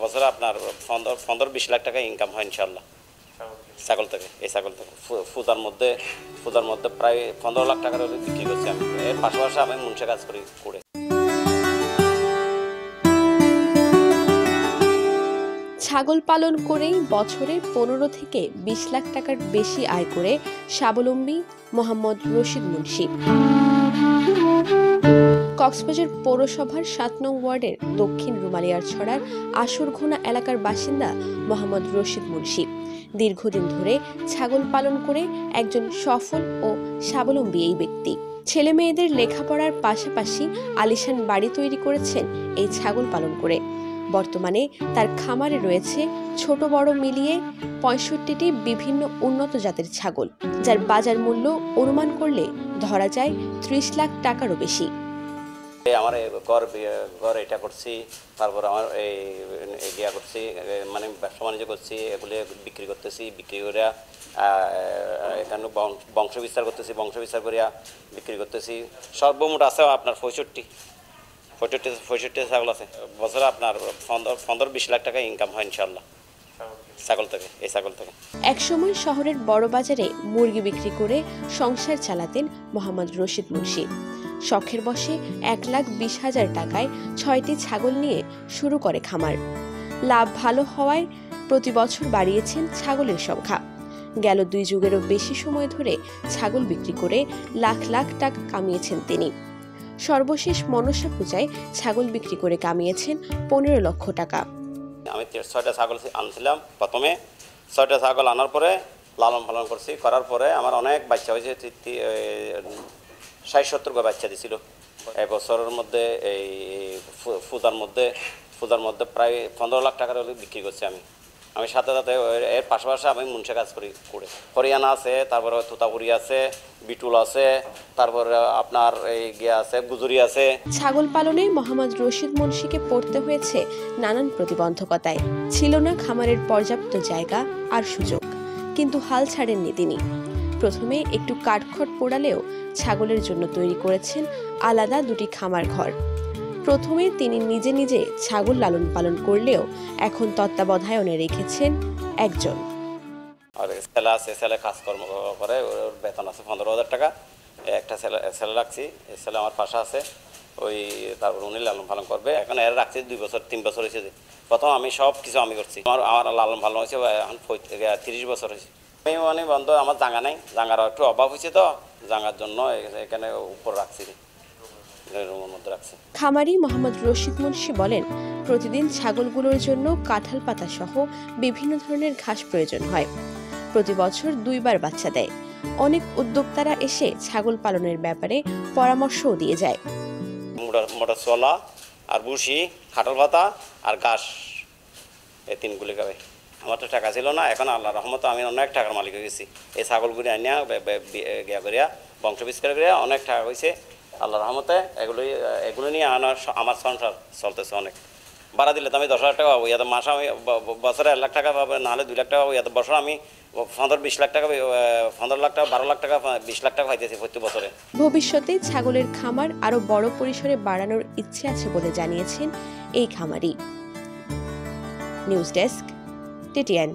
বছরে আপনার 15-20 লাখ টাকা ইনকাম হয় ইনশাল্লাহ ছাগল থেকে। এই ছাগল থেকে ফুদার মধ্যে প্রায় 15 লাখ টাকার বিক্রি করছি আমি। এর পাশাপাশি আমি মুন্সে কাজ করি করে। ছাগল পালন করেই বছরে 15 থেকে 20 লাখ টাকার বেশি আয় করে স্বাবলম্বী মোহাম্মদ রশিদ মুন্সি। কক্সবাজার পৌরসভার 7 নং ওয়ার্ডের দক্ষিণ রুমালিয়ারছড়ার আসরঘোনা এলাকার বাসিন্দা মোহাম্মদ রশিদ মুন্সি দীর্ঘদিন ধরে ছাগল পালন করে একজন সফল ও স্বাবলম্বী এই ব্যক্তি। ছেলে মেয়েদের লেখাপড়ার পাশাপাশি আলিশান বাড়ি তৈরি করেছেন এই ছাগল পালন করে। বর্তমানে তার খামারে রয়েছে ছোট বড় মিলিয়ে 65টি বিভিন্ন উন্নত জাতের ছাগল, যার বাজার মূল্য অনুমান করলে ধরা যায় 30 লাখ টাকারও বেশি। আমার ঘর এটা করছি, তারপর আমার এই গিয়া করছি, মানে ব্যবসা বাণিজ্য করছি, এগুলো বিক্রি করতেছি, বিক্রি করে এখানে বংশ বিস্তার করতেছি, বংশ বিস্তার করিয়া বিক্রি করতেছি। সর্বমোট আছে আপনার 65 ছাগল আছে। বছরে আপনার 15-20 লাখ টাকা ইনকাম হয় ইনশাল্লাহ ছাগল থেকে। এই ছাগল থেকে একসময় শহরের বড় বাজারে মুরগি বিক্রি করে সংসার চালাতেন মোহাম্মদ রশিদ মুন্সি। শখের বশে 1,20,000 টাকায় 6টি ছাগল নিয়ে শুরু করে খামার। লাভ ভালো হওয়ায় প্রতি বছর বাড়িয়েছেন ছাগলের সংখ্যা। গেল 2 যুগেরও বেশি সময় ধরে ছাগল বিক্রি করে লাখ লাখ টাকা কামিয়েছেন তিনি। সর্বশেষ মনসা পূজায় ছাগল বিক্রি করে কামিয়েছেন 15 লক্ষ টাকা। আমি 6টা ছাগল আনছিলাম। প্রথমে 6টা ছাগল আনার পরে লালন পালন করছি, করার পরে আমার অনেক বাচ্চা হয়েছে, 60-70 গো বাচ্চা দিছিল। এবছরের মধ্যে এই ফুদার মধ্যে প্রায় 15 লাখ টাকার বিক্রি করছি আমি সাথে সাথে। এর পাশাপাশি আমি মুন্সে কাজ করি করে। হরিয়ানা আছে, তারপরে তুতাপুরি আছে, বিটুল আছে, তারপরে আপনার এই গিয়া আছে, গুজুরি আছে। ছাগল পালনে মোহাম্মদ রশিদ মুন্সিকে পড়তে হয়েছে নানান প্রতিবন্ধকতায়। ছিল না খামারের পর্যাপ্ত জায়গা আর সুযোগ, কিন্তু হাল ছাড়েননি তিনি। প্রথমে একটু কাঠখড় পোড়ালেও ছাগলের জন্য তৈরি করেছেন আলাদা 2টি খামার ঘর। প্রথমে তিনি নিজে নিজে ছাগল লালন পালন করলেও এখন তত্ত্বাবধায়নে রেখেছেন একজন। আর ছেলে আছে, ছেলে কাজকর্ম করে, ওর বেতন আছে 15,000 টাকা। একটা ছেলে রাখছি, এই ছেলে আমার পাশে আছে, ওই তারপর উনি লালন পালন করবে। এখন এর রাখছি 2-3 বছর হয়েছে। প্রথম আমি সব কিছু আমি করছি। আমার লালন পালন হয়েছে এখন 30 বছর হয়েছে। আমি মানে বন্ধ, আমার জাঙ্গা নাই, জাঙ্গার একটু অভাব হয়েছে, তো জাঙ্গার জন্য এখানে উপর রাখছি, রুমের মধ্যে রাখছি। খামারি মোহাম্মদ রশিদ মুন্সি বলেন, প্রতিদিন ছাগলগুলোর জন্য কাঁঠাল পাতা সহ বিভিন্ন ধরনের ঘাস প্রয়োজন হয়। প্রতি বছর 2 বার বাচ্চা দেয়। অনেক উদ্যোক্তারা এসে ছাগল পালনের ব্যাপারে পরামর্শও দিয়ে যায়। মোটা চলা আর ভুসি, কাঁঠাল পাতা আর ঘাস, এই 3গুলি খাবে। আমার তো টাকা ছিল না, এখন আল্লাহর রহমতে আমি অনেক টাকার মালিক হয়ে গেছি। এই ছাগলগুলি আনিয়া গিয়া করিয়া বংশ বিস্তার করিয়া অনেক টাকা হয়েছে আল্লাহর রহমতে। এগুলো নিয়ে আমার সংসার চলতেছে। অনেক ভাড়া দিলে তো আমি 10,000 টাকা পাবো, ইয়াতে মাসে আমি বছরে 1 লাখ টাকা পাবো, নাহলে 2 লাখ টাকা পাবো। ইয়াতে বছর আমি 15-20 লাখ টাকা, 15 লাখ টাকা, 12 লাখ টাকা, 20 লাখ টাকা পাইতেছি প্রতি বছরে। ভবিষ্যতে ছাগলের খামার আরো বড় পরিসরে বাড়ানোর ইচ্ছে আছে বলে জানিয়েছেন এই খামারি। News desk, TTN।